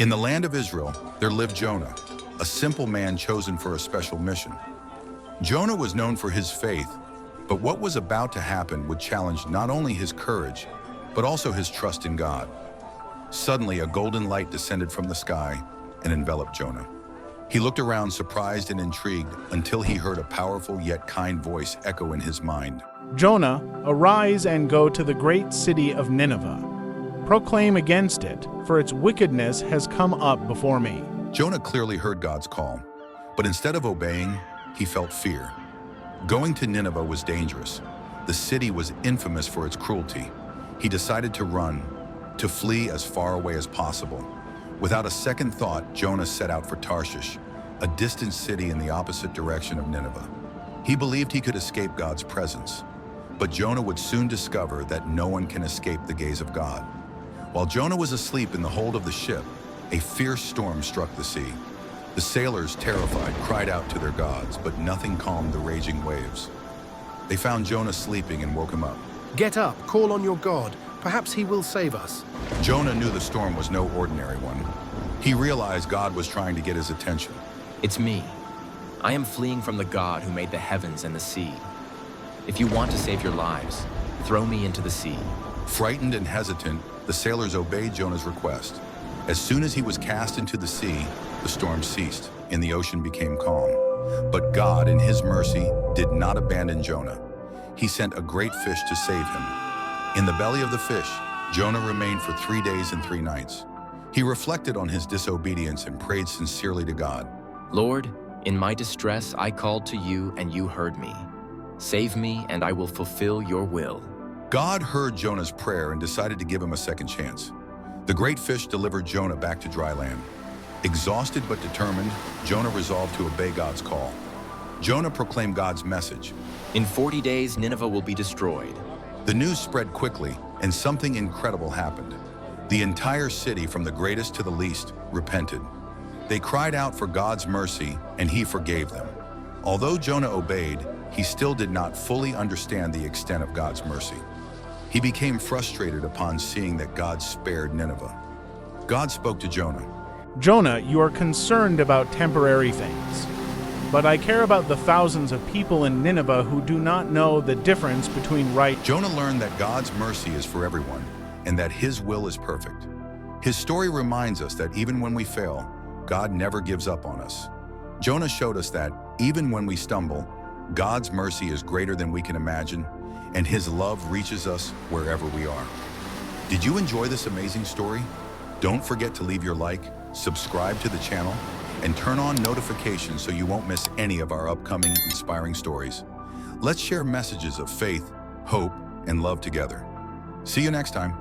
In the land of Israel, there lived Jonah, a simple man chosen for a special mission. Jonah was known for his faith, but what was about to happen would challenge not only his courage, but also his trust in God. Suddenly, a golden light descended from the sky and enveloped Jonah. He looked around surprised and intrigued until he heard a powerful yet kind voice echo in his mind. Jonah, arise and go to the great city of Nineveh. Proclaim against it, for its wickedness has come up before me. Jonah clearly heard God's call, but instead of obeying, he felt fear. Going to Nineveh was dangerous. The city was infamous for its cruelty. He decided to run, to flee as far away as possible. Without a second thought, Jonah set out for Tarshish, a distant city in the opposite direction of Nineveh. He believed he could escape God's presence, but Jonah would soon discover that no one can escape the gaze of God. While Jonah was asleep in the hold of the ship, a fierce storm struck the sea. The sailors, terrified, cried out to their gods, but nothing calmed the raging waves. They found Jonah sleeping and woke him up. Get up, call on your God. Perhaps he will save us. Jonah knew the storm was no ordinary one. He realized God was trying to get his attention. It's me. I am fleeing from the God who made the heavens and the sea. If you want to save your lives, throw me into the sea. Frightened and hesitant, the sailors obeyed Jonah's request. As soon as he was cast into the sea, the storm ceased and the ocean became calm. But God, in his mercy, did not abandon Jonah. He sent a great fish to save him. In the belly of the fish, Jonah remained for 3 days and 3 nights. He reflected on his disobedience and prayed sincerely to God. Lord, in my distress I called to you and you heard me. Save me and I will fulfill your will. God heard Jonah's prayer and decided to give him a second chance. The great fish delivered Jonah back to dry land. Exhausted but determined, Jonah resolved to obey God's call. Jonah proclaimed God's message. In 40 days, Nineveh will be destroyed. The news spread quickly, and something incredible happened. The entire city, from the greatest to the least, repented. They cried out for God's mercy, and he forgave them. Although Jonah obeyed, he still did not fully understand the extent of God's mercy. He became frustrated upon seeing that God spared Nineveh. God spoke to Jonah. Jonah, you are concerned about temporary things, but I care about the thousands of people in Nineveh who do not know the difference between right. Jonah learned that God's mercy is for everyone and that his will is perfect. His story reminds us that even when we fail, God never gives up on us. Jonah showed us that even when we stumble, God's mercy is greater than we can imagine, and his love reaches us wherever we are. Did you enjoy this amazing story? Don't forget to leave your like, subscribe to the channel, and turn on notifications so you won't miss any of our upcoming inspiring stories. Let's share messages of faith, hope, and love together. See you next time.